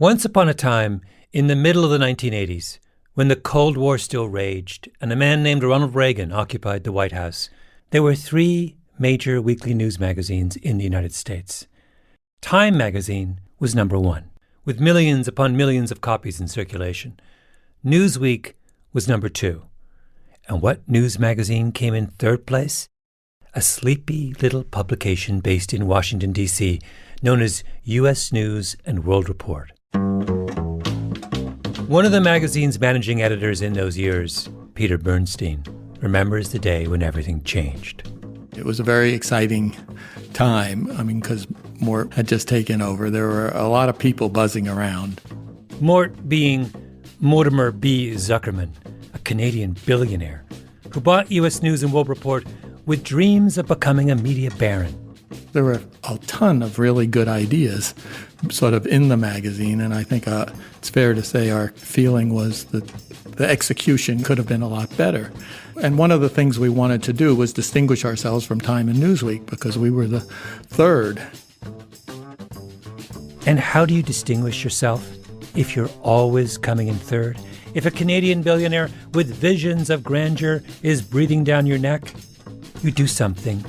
Once upon a time, in the middle of the 1980s, when the Cold War still raged and a man named Ronald Reagan occupied the White House, there were 3 major weekly news magazines in the United States. Time magazine was number 1, with millions upon millions of copies in circulation. Newsweek was number 2. And what news magazine came in 3rd place? A sleepy little publication based in Washington, D.C., known as U.S. News and World Report. One of the magazine's managing editors in those years, Peter Bernstein, remembers the day when everything changed. It was a very exciting time, because Mort had just taken over. There were a lot of people buzzing around. Mort being Mortimer B. Zuckerman, a Canadian billionaire who bought U.S. News and World Report with dreams of becoming a media baron. There were a ton of really good ideas sort of in the magazine, and I think it's fair to say our feeling was that the execution could have been a lot better. And one of the things we wanted to do was distinguish ourselves from Time and Newsweek because we were the 3rd. And how do you distinguish yourself if you're always coming in 3rd? If a Canadian billionaire with visions of grandeur is breathing down your neck, you do something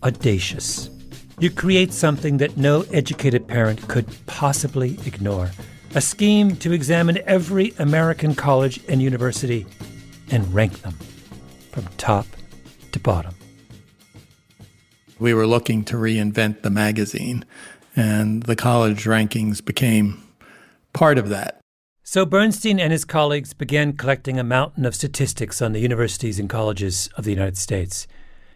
audacious. You create something that no educated parent could possibly ignore. A scheme to examine every American college and university and rank them from top to bottom. We were looking to reinvent the magazine, and the college rankings became part of that. So Bernstein and his colleagues began collecting a mountain of statistics on the universities and colleges of the United States.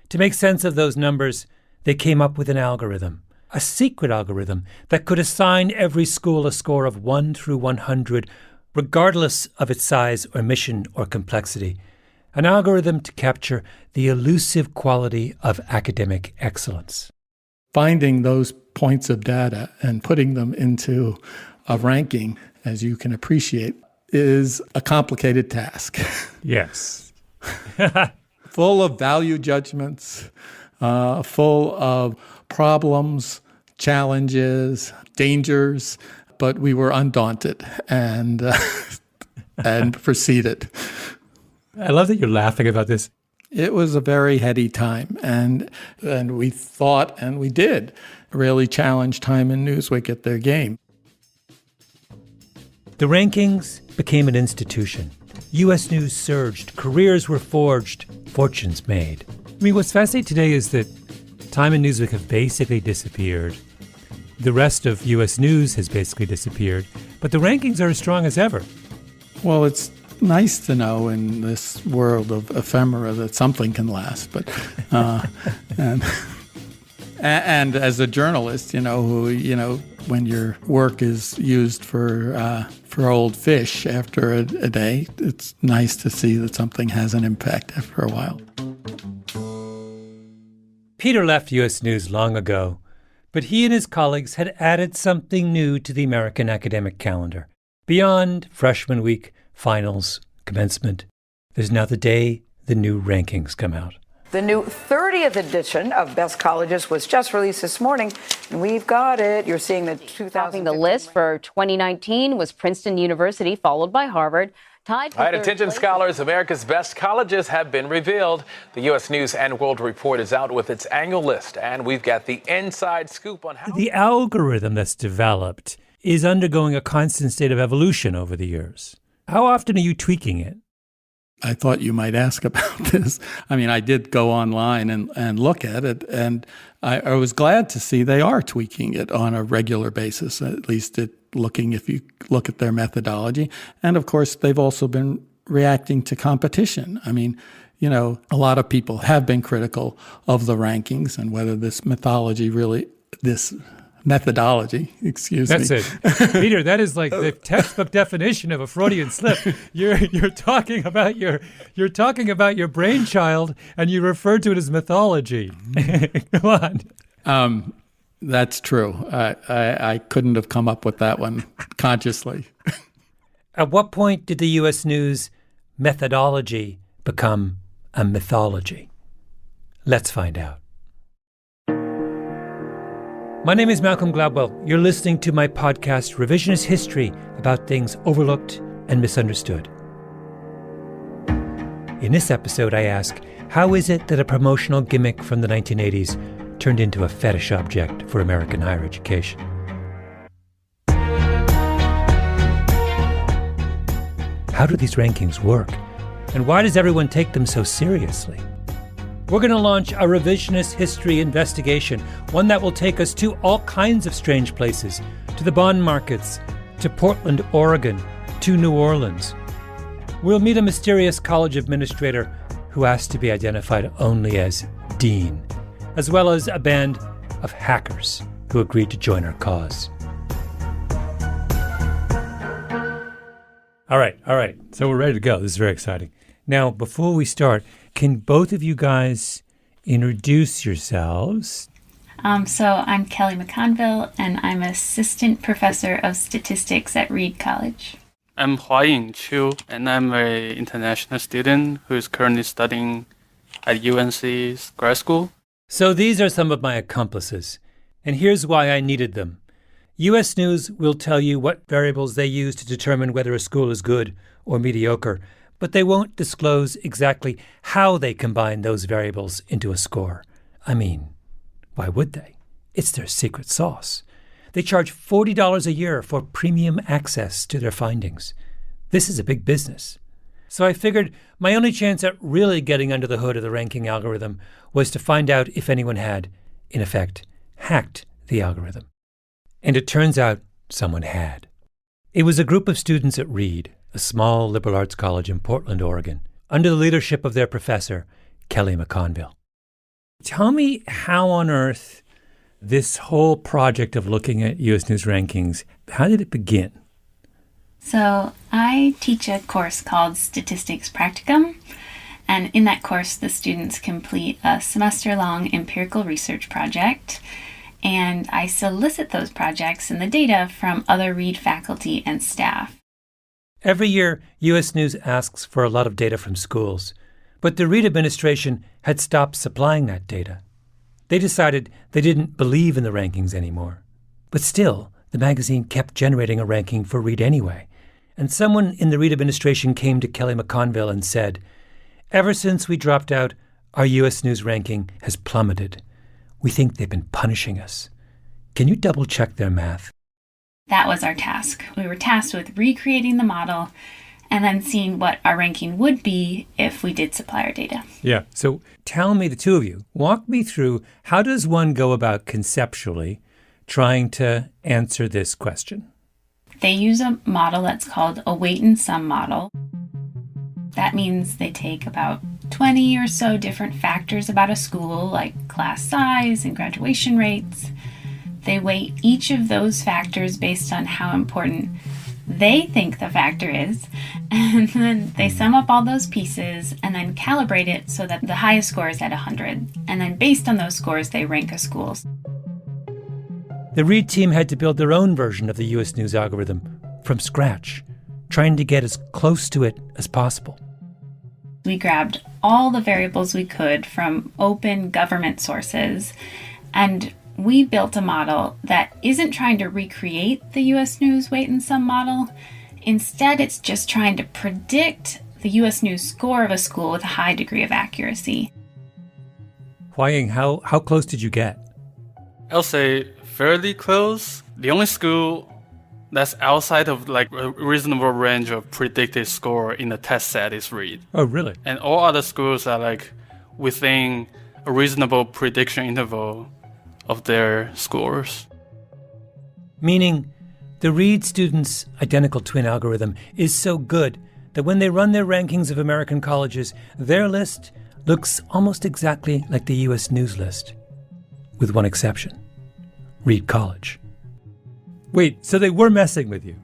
To make sense of those numbers, they came up with an algorithm, a secret algorithm that could assign every school a score of 1 through 100, regardless of its size or mission or complexity. An algorithm to capture the elusive quality of academic excellence. Finding those points of data and putting them into a ranking, as you can appreciate, is a complicated task. Yes. Full of value judgments, full of problems, challenges, dangers, but we were undaunted and proceeded. I love that you're laughing about this. It was a very heady time, and we thought, and we did, really challenge Time and Newsweek at their game. The rankings became an institution. U.S. News surged, careers were forged, fortunes made. What's fascinating today is that Time and Newsweek have basically disappeared. The rest of U.S. News has basically disappeared, but the rankings are as strong as ever. Well, it's nice to know in this world of ephemera that something can last, but and as a journalist, when your work is used for old fish after a day, it's nice to see that something has an impact after a while. Peter left U.S. News long ago, but he and his colleagues had added something new to the American academic calendar. Beyond freshman week, finals, commencement, there's now the day the new rankings come out. The new 30th edition of Best Colleges was just released this morning, and we've got it. You're seeing the 2000. The list for 2019 was Princeton University, followed by Harvard. Tied for attention scholars, America's best colleges have been revealed. The U.S. News and World Report is out with its annual list, and we've got the inside scoop on how... The algorithm that's developed is undergoing a constant state of evolution over the years. How often are you tweaking it? I thought you might ask about this. I did go online and look at it, and I was glad to see they are tweaking it on a regular basis, at least if you look at their methodology. And of course, they've also been reacting to competition. A lot of people have been critical of the rankings and whether this methodology, That's it. Peter, that is like the textbook definition of a Freudian slip. You're talking about your brainchild and you refer to it as mythology. Come on. That's true. I couldn't have come up with that one consciously. At what point did the U.S. News methodology become a mythology? Let's find out. My name is Malcolm Gladwell. You're listening to my podcast, Revisionist History, about things overlooked and misunderstood. In this episode, I ask, how is it that a promotional gimmick from the 1980s turned into a fetish object for American higher education? How do these rankings work? And why does everyone take them so seriously? We're going to launch a revisionist history investigation, one that will take us to all kinds of strange places, to the bond markets, to Portland, Oregon, to New Orleans. We'll meet a mysterious college administrator who asked to be identified only as Dean, as well as a band of hackers who agreed to join our cause. All right. So we're ready to go. This is very exciting. Now, before we start, can both of you guys introduce yourselves? So I'm Kelly McConville, and I'm Assistant Professor of Statistics at Reed College. I'm Huaying Chu, and I'm an international student who is currently studying at UNC's grad school. So these are some of my accomplices, and here's why I needed them. U.S. News will tell you what variables they use to determine whether a school is good or mediocre, but they won't disclose exactly how they combine those variables into a score. I mean, why would they? It's their secret sauce. They charge $40 a year for premium access to their findings. This is a big business. So I figured my only chance at really getting under the hood of the ranking algorithm was to find out if anyone had, in effect, hacked the algorithm. And it turns out someone had. It was a group of students at Reed, a small liberal arts college in Portland, Oregon, under the leadership of their professor, Kelly McConville. Tell me how on earth this whole project of looking at U.S. News rankings, how did it begin? So I teach a course called Statistics Practicum, and in that course, the students complete a semester-long empirical research project, and I solicit those projects and the data from other Reed faculty and staff. Every year, U.S. News asks for a lot of data from schools, but the Reed administration had stopped supplying that data. They decided they didn't believe in the rankings anymore. But still, the magazine kept generating a ranking for Reed anyway. And someone in the Reed administration came to Kelly McConville and said, "Ever since we dropped out, our U.S. News ranking has plummeted. We think they've been punishing us. Can you double-check their math?" That was our task. We were tasked with recreating the model and then seeing what our ranking would be if we did supply our data. Yeah. So tell me, the two of you, walk me through, how does one go about conceptually trying to answer this question? They use a model that's called a weight and sum model. That means they take about 20 or so different factors about a school, like class size and graduation rates. They weight each of those factors based on how important they think the factor is, and then they sum up all those pieces and then calibrate it so that the highest score is at 100. And then based on those scores, they rank a school. The Reed team had to build their own version of the U.S. News algorithm from scratch, trying to get as close to it as possible. We grabbed all the variables we could from open government sources, and we built a model that isn't trying to recreate the U.S. News weight and sum model. Instead, it's just trying to predict the U.S. News score of a school with a high degree of accuracy. Huaying, how close did you get? I'll say fairly close. The only school that's outside of like a reasonable range of predicted score in the test set is Reed. Oh, really? And all other schools are like within a reasonable prediction interval of their scores. Meaning, the Reed students' identical twin algorithm is so good that when they run their rankings of American colleges, their list looks almost exactly like the U.S. News list, with one exception: Reed College. Wait, so they were messing with you?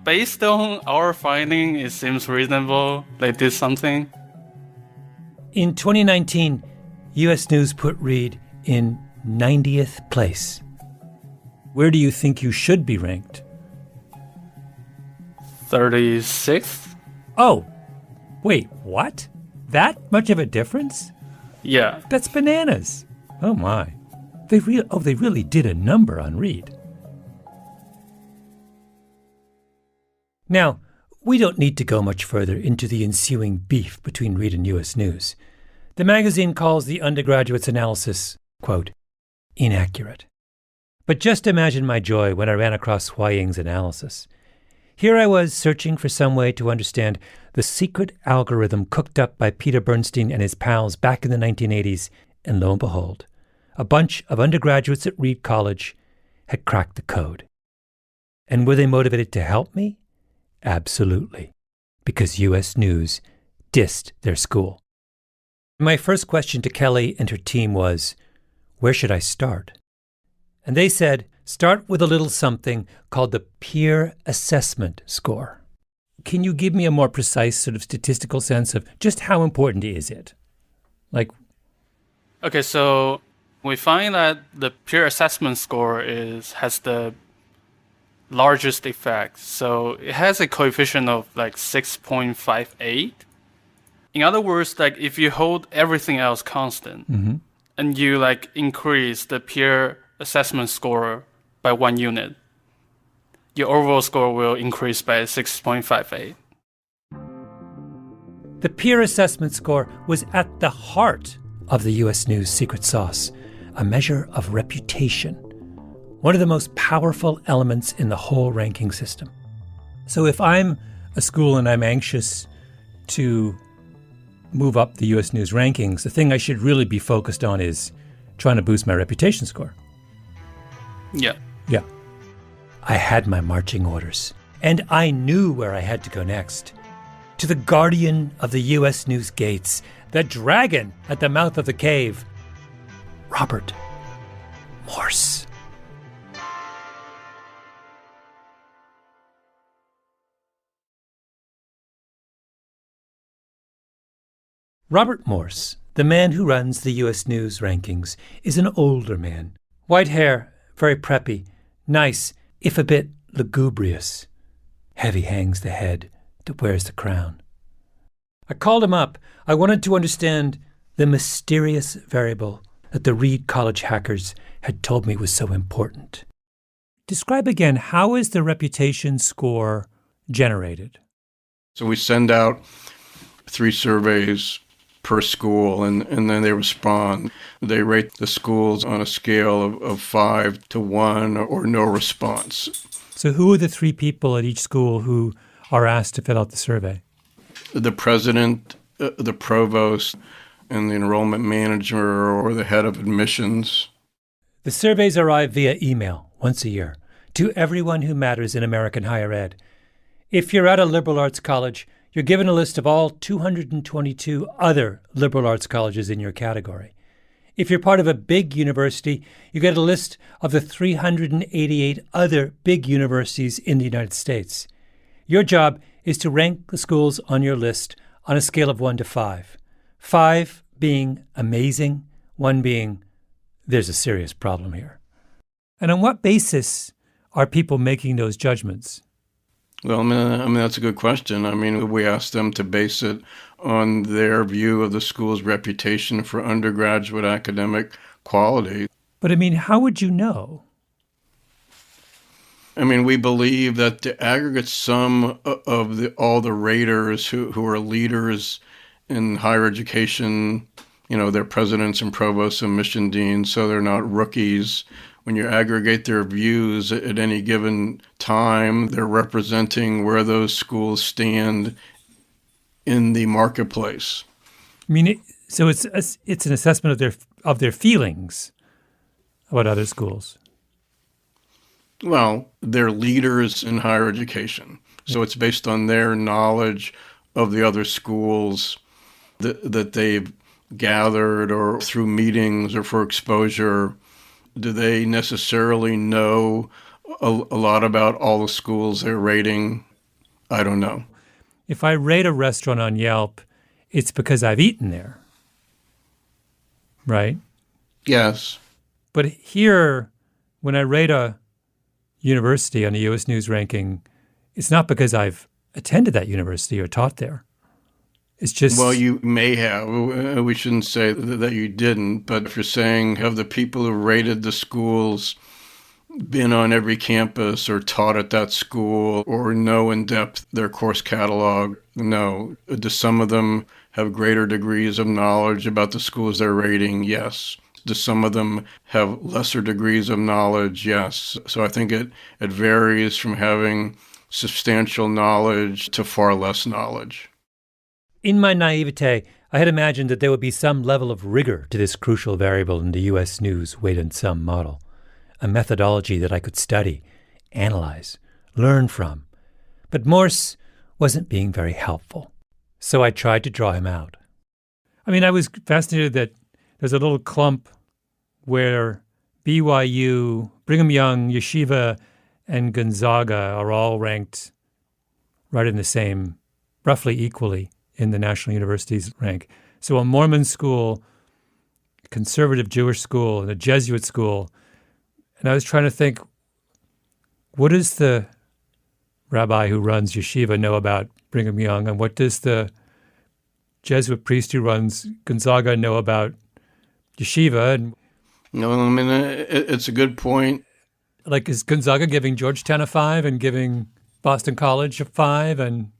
Based on our finding, it seems reasonable they did something. In 2019, U.S. News put Reed in 90th place. Where do you think you should be ranked? 36th? Oh, wait, what? That much of a difference? Yeah. That's bananas. Oh my. They really did a number on Reed. Now, we don't need to go much further into the ensuing beef between Reed and U.S. News. The magazine calls the undergraduate's analysis, quote, inaccurate. But just imagine my joy when I ran across Hua Ying's analysis. Here I was searching for some way to understand the secret algorithm cooked up by Peter Bernstein and his pals back in the 1980s, and lo and behold, a bunch of undergraduates at Reed College had cracked the code. And were they motivated to help me? Absolutely, because U.S. News dissed their school. My first question to Kelly and her team was, where should I start? And they said, start with a little something called the peer assessment score. Can you give me a more precise sort of statistical sense of just how important is it? Okay, so we find that the peer assessment score has the largest effect. So it has a coefficient of 6.58. In other words, if you hold everything else constant and you increase the peer assessment score by 1 unit, your overall score will increase by 6.58. The peer assessment score was at the heart of the U.S. News secret sauce, a measure of reputation, one of the most powerful elements in the whole ranking system. So if I'm a school and I'm anxious to move up the U.S. News rankings, the thing I should really be focused on is trying to boost my reputation score. Yeah. Yeah. I had my marching orders, and I knew where I had to go next. To the guardian of the U.S. News gates, the dragon at the mouth of the cave, Robert Morse. Robert Morse, the man who runs the U.S. News rankings, is an older man. White hair, very preppy, nice, if a bit lugubrious. Heavy hangs the head that wears the crown. I called him up. I wanted to understand the mysterious variable that the Reed College hackers had told me was so important. Describe again, how is the reputation score generated? So we send out 3 surveys per school, and then they respond. They rate the schools on a scale of 5 to 1 or no response. So who are the 3 people at each school who are asked to fill out the survey? The president, the provost, and the enrollment manager or the head of admissions. The surveys arrive via email once a year to everyone who matters in American higher ed. If you're at a liberal arts college, you're given a list of all 222 other liberal arts colleges in your category. If you're part of a big university, you get a list of the 388 other big universities in the United States. Your job is to rank the schools on your list on a scale of 1 to 5. 5 being amazing, 1 being there's a serious problem here. And on what basis are people making those judgments? Well, I mean, that's a good question. I mean, we asked them to base it on their view of the school's reputation for undergraduate academic quality. But I mean, how would you know? I mean, we believe that the aggregate sum of all the raters who are leaders in higher education, they're presidents and provosts and mission deans, so they're not rookies. When you aggregate their views at any given time, they're representing where those schools stand in the marketplace. I mean, so it's an assessment of their feelings about other schools. Well, they're leaders in higher education, so it's based on their knowledge of the other schools that they've gathered or through meetings or for exposure. Do they necessarily know a lot about all the schools they're rating? I don't know. If I rate a restaurant on Yelp, it's because I've eaten there, right? Yes. But here, when I rate a university on the U.S. News ranking, it's not because I've attended that university or taught there. It's just... Well, you may have. We shouldn't say that you didn't. But if you're saying, have the people who rated the schools been on every campus or taught at that school or know in depth their course catalog? No. Do some of them have greater degrees of knowledge about the schools they're rating? Yes. Do some of them have lesser degrees of knowledge? Yes. So I think it varies from having substantial knowledge to far less knowledge. In my naivete, I had imagined that there would be some level of rigor to this crucial variable in the U.S. News weight and sum model, a methodology that I could study, analyze, learn from. But Morse wasn't being very helpful, so I tried to draw him out. I mean, I was fascinated that there's a little clump where BYU, Brigham Young, Yeshiva, and Gonzaga are all ranked right in the same, roughly equally, in the national universities rank. So a Mormon school, a conservative Jewish school, and a Jesuit school. And I was trying to think, what does the rabbi who runs yeshiva know about Brigham Young? And what does the Jesuit priest who runs Gonzaga know about yeshiva? And no, I mean, it's a good point. Like, is Gonzaga giving Georgetown a 5 and giving Boston College a 5? And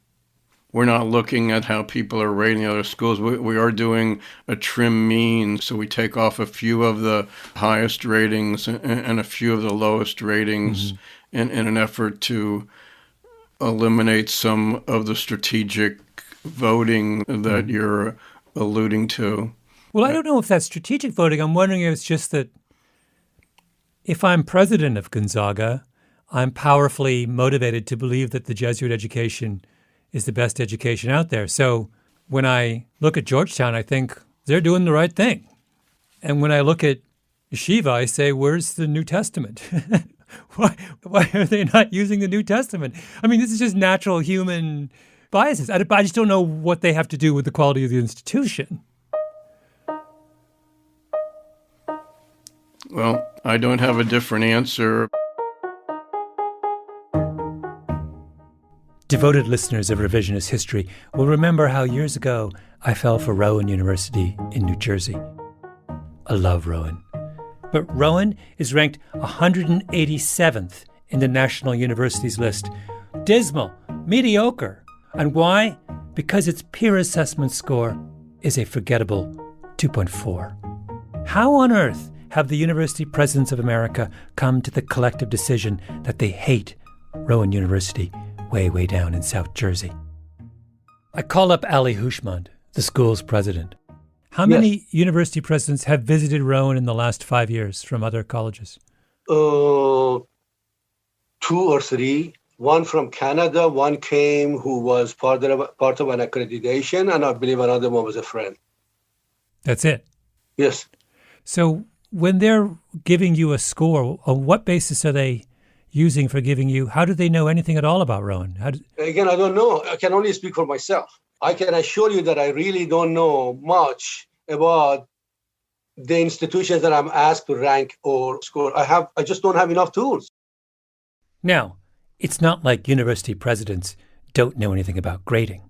we're not looking at how people are rating other schools. We are doing a trim mean, so we take off a few of the highest ratings and a few of the lowest ratings in an effort to eliminate some of the strategic voting that you're alluding to. Well, I don't know if that's strategic voting. I'm wondering if it's just that if I'm president of Gonzaga, I'm powerfully motivated to believe that the Jesuit education is the best education out there. So when I look at Georgetown, I think they're doing the right thing. And when I look at Yeshiva, I say, where's the New Testament? Why are they not using the New Testament? I mean, this is just natural human biases. I just don't know what they have to do with the quality of the institution. Well, I don't have a different answer. Devoted listeners of Revisionist History will remember how years ago I fell for Rowan University in New Jersey. I love Rowan. But Rowan is ranked 187th in the National Universities list. Dismal, mediocre. And why? Because its peer assessment score is a forgettable 2.4. How on earth have the university presidents of America come to the collective decision that they hate Rowan University way down in South Jersey? I called up Ali Hushmand, the school's president. How many university presidents have visited Rowan in the last 5 years from other colleges? 2 or 3. One from Canada, one came who was part of an accreditation, and I believe another one was a friend. That's it? Yes. So when they're giving you a score, on what basis are they using for giving you? How do they know anything at all about Rowan? Again, I don't know. I can only speak for myself. I can assure you that I really don't know much about the institutions that I'm asked to rank or score. I just don't have enough tools. Now, it's not like university presidents don't know anything about grading.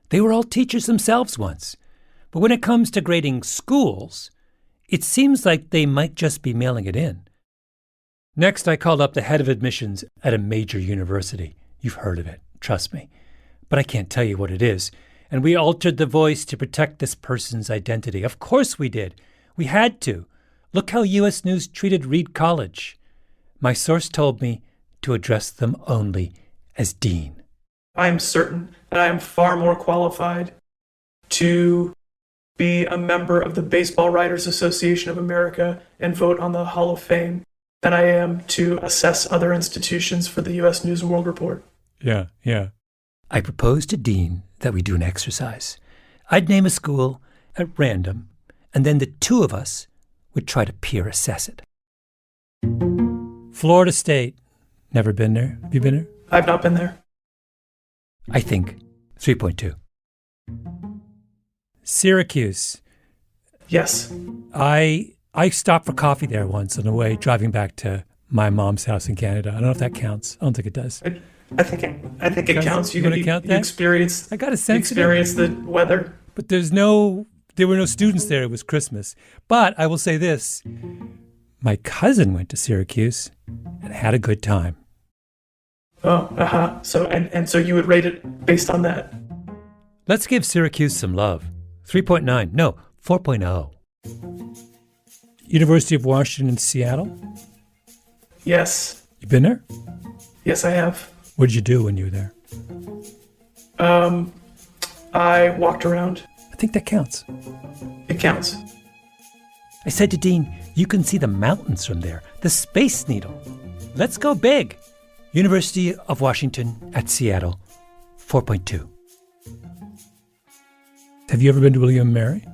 They were all teachers themselves once. But when it comes to grading schools, it seems like they might just be mailing it in. Next, I called up the head of admissions at a major university. You've heard of it, trust me. But I can't tell you what it is. And we altered the voice to protect this person's identity. Of course we did. We had to. Look how U.S. News treated Reed College. My source told me to address them only as dean. I am certain that I am far more qualified to be a member of the Baseball Writers Association of America and vote on the Hall of Fame than I am to assess other institutions for the U.S. News and World Report. Yeah. I proposed to Dean that we do an exercise. I'd name a school at random, and then the two of us would try to peer assess it. Florida State. Never been there. Have you been there? I've not been there. I think 3.2. Syracuse. Yes. I stopped for coffee there once on the way driving back to my mom's house in Canada. I don't know if that counts. I don't think it does. I think it counts. You count that? experience. I got a sense. Experience the weather. But there were no students there. It was Christmas. But I will say this. My cousin went to Syracuse and had a good time. Oh, uh-huh. So, and so you would rate it based on that? Let's give Syracuse some love. 3.9. No, 4.0. University of Washington in Seattle? Yes. You been there? Yes, I have. What did you do when you were there? I walked around. I think that counts. It counts. I said to Dean, you can see the mountains from there, the Space Needle. Let's go big. University of Washington at Seattle, 4.2. Have you ever been to William and Mary?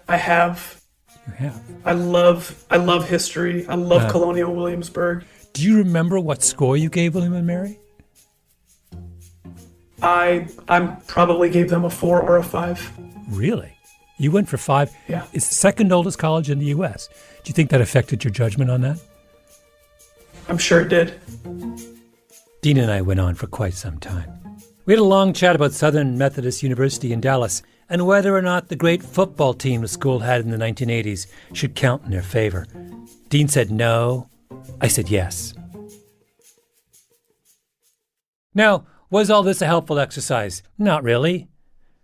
I have. You have. I love history. I love Colonial Williamsburg. Do you remember what score you gave William and Mary? I probably gave them a 4 or a 5. Really? You went for 5? Yeah. It's the second oldest college in the U.S. Do you think that affected your judgment on that? I'm sure it did. Dean and I went on for quite some time. We had a long chat about Southern Methodist University in Dallas and whether or not the great football team the school had in the 1980s should count in their favor. Dean said no. I said yes. Now, was all this a helpful exercise? Not really.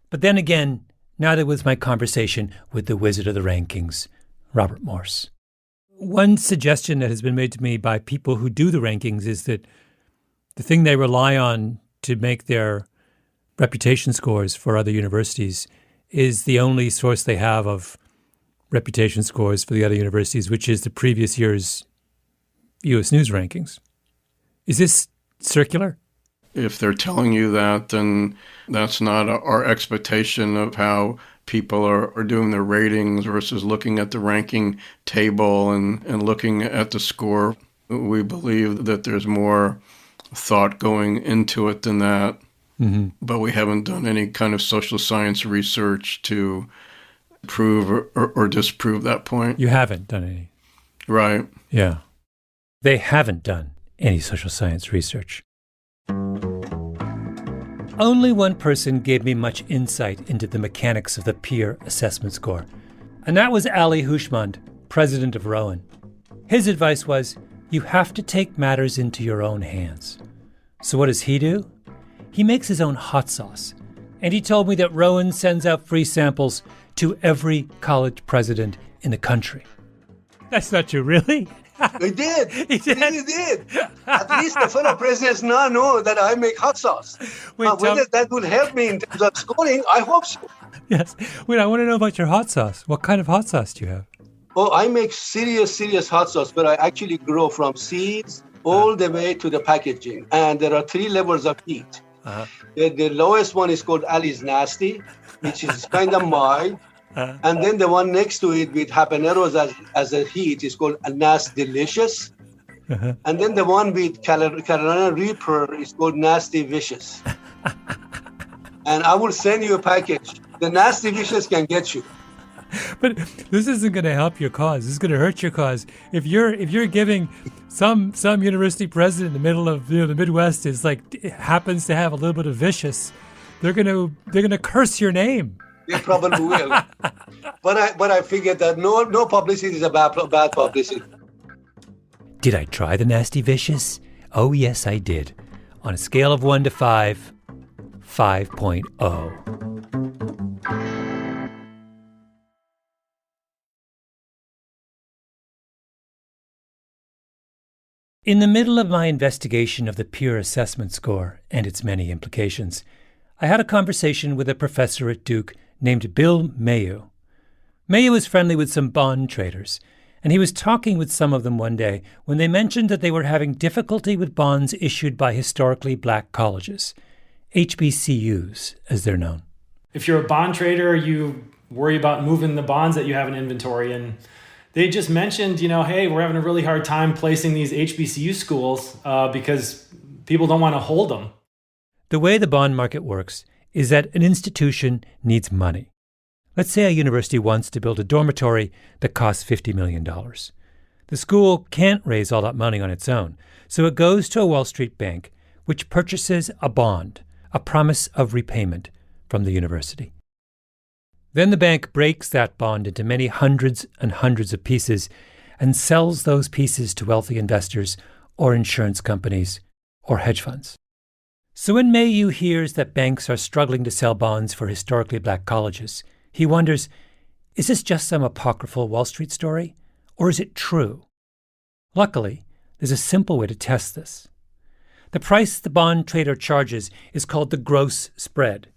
But then again, neither was my conversation with the wizard of the rankings, Robert Morse. One suggestion that has been made to me by people who do the rankings is that the thing they rely on to make their reputation scores for other universities is the only source they have of reputation scores for the other universities, which is the previous year's U.S. News rankings. Is this circular? If they're telling you that, then that's not our expectation of how people are doing their ratings versus looking at the ranking table and looking at the score. We believe that there's more thought going into it than that. Mm-hmm. But we haven't done any kind of social science research to prove or disprove that point. You haven't done any. Right. Yeah. They haven't done any social science research. Only one person gave me much insight into the mechanics of the peer assessment score, and that was Ali Hushmand, president of Rowan. His advice was, you have to take matters into your own hands. So what does he do? He makes his own hot sauce, and he told me that Rowan sends out free samples to every college president in the country. That's not true, really? He did. He did. At least the fellow presidents now know that I make hot sauce. Whether that will help me in terms of scoring, I hope so. Yes. Wait, I want to know about your hot sauce. What kind of hot sauce do you have? Oh, I make serious hot sauce, but I actually grow from seeds all the way to the packaging. And there are 3 levels of heat. Uh-huh. The lowest one is called Ali's Nasty, which is kind of mild. And then the one next to it with habaneros as a heat is called a Nasty Delicious. Uh-huh. And then the one with Carolina Reaper is called Nasty Vicious. And I will send you a package. The Nasty Vicious can get you. But this isn't going to help your cause. This is going to hurt your cause. If you're giving some university president in the middle of the Midwest happens to have a little bit of vicious, they're going to curse your name. They probably will. But I figured that no publicity is a bad publicity. Did I try the Nasty Vicious? Oh, yes, I did. On a scale of 1 to 5, 5.0. In the middle of my investigation of the peer assessment score and its many implications, I had a conversation with a professor at Duke named Bill Mayu. Mayu was friendly with some bond traders, and he was talking with some of them one day when they mentioned that they were having difficulty with bonds issued by historically black colleges, HBCUs, as they're known. If you're a bond trader, you worry about moving the bonds that you have in inventory, and they just mentioned, hey, we're having a really hard time placing these HBCU schools because people don't want to hold them. The way the bond market works is that an institution needs money. Let's say a university wants to build a dormitory that costs $50 million. The school can't raise all that money on its own, so it goes to a Wall Street bank, which purchases a bond, a promise of repayment from the university. Then the bank breaks that bond into many hundreds and hundreds of pieces and sells those pieces to wealthy investors or insurance companies or hedge funds. So when Mayhew hears that banks are struggling to sell bonds for historically black colleges, he wonders, is this just some apocryphal Wall Street story, or is it true? Luckily, there's a simple way to test this. The price the bond trader charges is called the gross spread.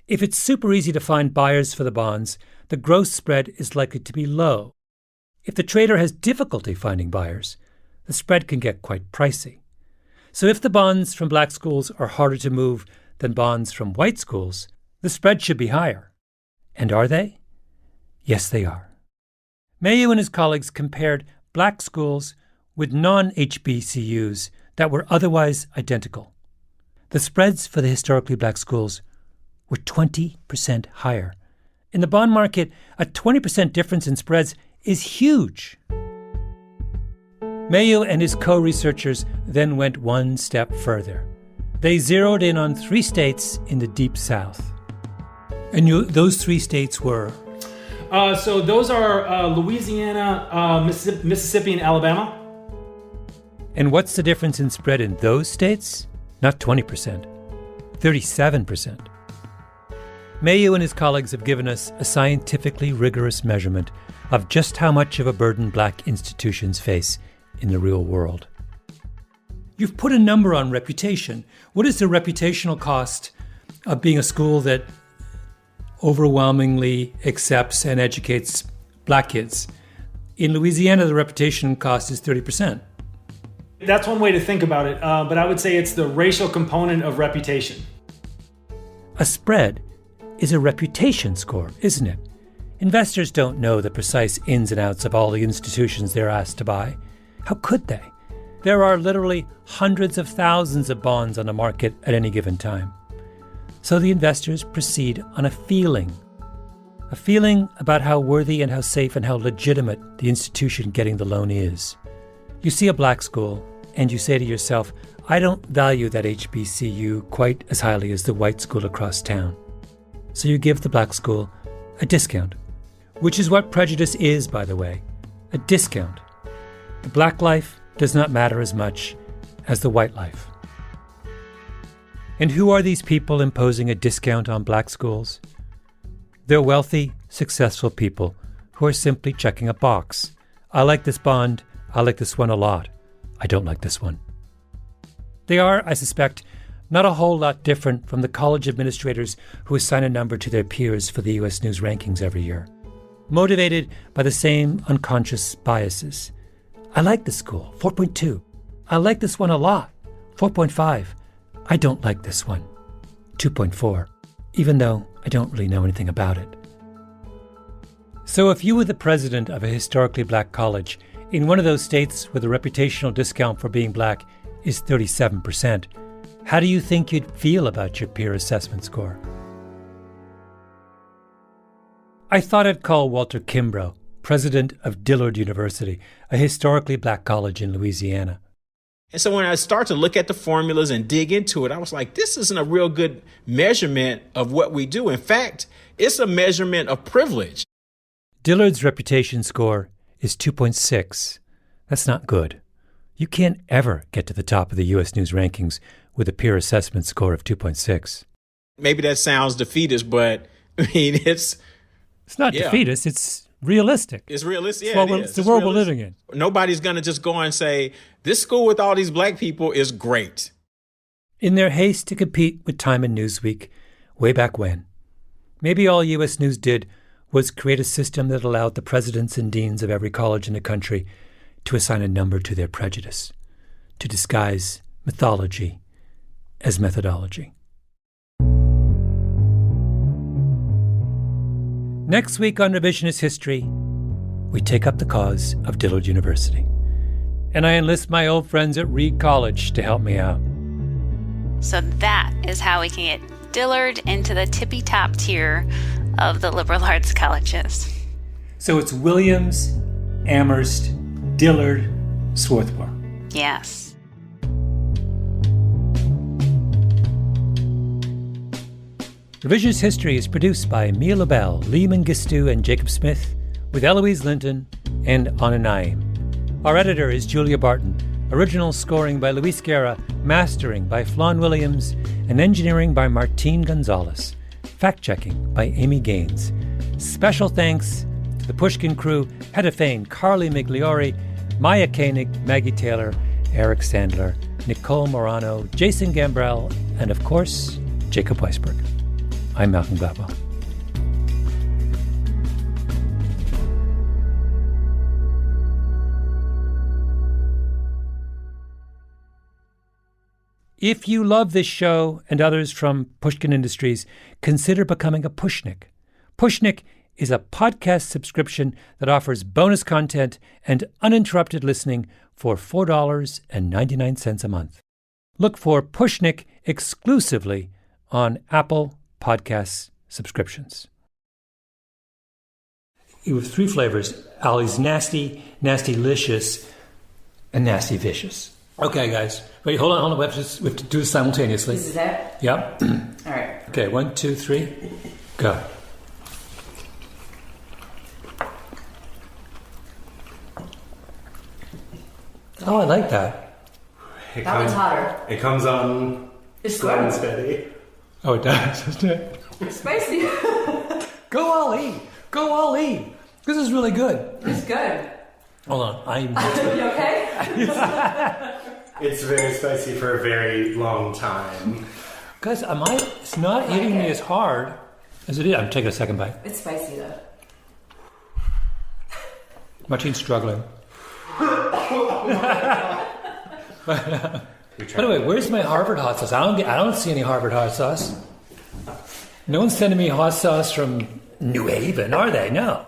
If it's super easy to find buyers for the bonds, the gross spread is likely to be low. If the trader has difficulty finding buyers, the spread can get quite pricey. So if the bonds from black schools are harder to move than bonds from white schools, the spread should be higher. And are they? Yes, they are. Mayhew and his colleagues compared black schools with non-HBCUs that were otherwise identical. The spreads for the historically black schools were 20% higher. In the bond market, a 20% difference in spreads is huge. Mayhew and his co-researchers then went one step further. They zeroed in on 3 states in the Deep South. And those 3 states were? So those are Louisiana, Mississippi, and Alabama. And what's the difference in spread in those states? Not 20%, 37%. Mayhew and his colleagues have given us a scientifically rigorous measurement of just how much of a burden black institutions face in the real world. You've put a number on reputation. What is the reputational cost of being a school that overwhelmingly accepts and educates black kids? In Louisiana, the reputation cost is 30%. That's one way to think about it, but I would say it's the racial component of reputation. A spread is a reputation score, isn't it? Investors don't know the precise ins and outs of all the institutions they're asked to buy. How could they? There are literally hundreds of thousands of bonds on the market at any given time. So the investors proceed on a feeling about how worthy and how safe and how legitimate the institution getting the loan is. You see a black school and you say to yourself, I don't value that HBCU quite as highly as the white school across town. So you give the black school a discount, which is what prejudice is, by the way, a discount. The black life does not matter as much as the white life. And who are these people imposing a discount on black schools? They're wealthy, successful people who are simply checking a box. I like this bond. I like this one a lot. I don't like this one. They are, I suspect, not a whole lot different from the college administrators who assign a number to their peers for the U.S. News rankings every year, motivated by the same unconscious biases. I like this school, 4.2. I like this one a lot, 4.5. I don't like this one, 2.4, even though I don't really know anything about it. So if you were the president of a historically black college in one of those states where the reputational discount for being black is 37%, how do you think you'd feel about your peer assessment score? I thought I'd call Walter Kimbrough, president of Dillard University, a historically black college in Louisiana. And so when I start to look at the formulas and dig into it, I was like, this isn't a real good measurement of what we do. In fact, it's a measurement of privilege. Dillard's reputation score is 2.6. That's not good. You can't ever get to the top of the U.S. News rankings with a peer assessment score of 2.6. Maybe that sounds defeatist, but I mean, it's not defeatist. It's realistic. It's realistic. Yeah, it's the world we're living in. Nobody's going to just go and say, this school with all these black people is great. In their haste to compete with Time and Newsweek, way back when, maybe all U.S. News did was create a system that allowed the presidents and deans of every college in the country to assign a number to their prejudice, to disguise mythology as methodology. Next week on Revisionist History, we take up the cause of Dillard University. And I enlist my old friends at Reed College to help me out. So that is how we can get Dillard into the tippy-top tier of the liberal arts colleges. So it's Williams, Amherst, Dillard, Swarthmore. Yes. Revisionist History is produced by Mia LaBelle, Lee Mengistu, and Jacob Smith, with Eloise Linton and Anna Naim. Our editor is Julia Barton. Original scoring by Luis Guerra, mastering by Flawn Williams, and engineering by Martine Gonzalez. Fact-checking by Amy Gaines. Special thanks to the Pushkin crew, Hedda Fain, Carly Migliori, Maya Koenig, Maggie Taylor, Eric Sandler, Nicole Morano, Jason Gambrell, and of course, Jacob Weisberg. I'm Malcolm Gladwell. If you love this show and others from Pushkin Industries, consider becoming a Pushnik. Pushnik is a podcast subscription that offers bonus content and uninterrupted listening for $4.99 a month. Look for Pushnik exclusively on Apple Podcasts subscriptions. With 3 flavors: Ollie's Nasty, Nasty-licious, and Nasty Vicious. Okay, guys. Wait, hold on. We have to do this simultaneously. This is it? Yep. All right. Okay, 1, 2, 3, go. Oh, I like that. That one's hotter. It comes on It's slow and good. steady. Oh, it does, doesn't it? It's spicy. Go Ollie! Go Ollie! This is really good. It's good. Hold on. I'm... You okay? It's very spicy for a very long time. Guys, it's not hitting me as hard as it is. I'm taking a second bite. It's spicy though. Martine's struggling. By the way, where's my Harvard hot sauce? I don't see any Harvard hot sauce. No one's sending me hot sauce from New Haven, are they? No.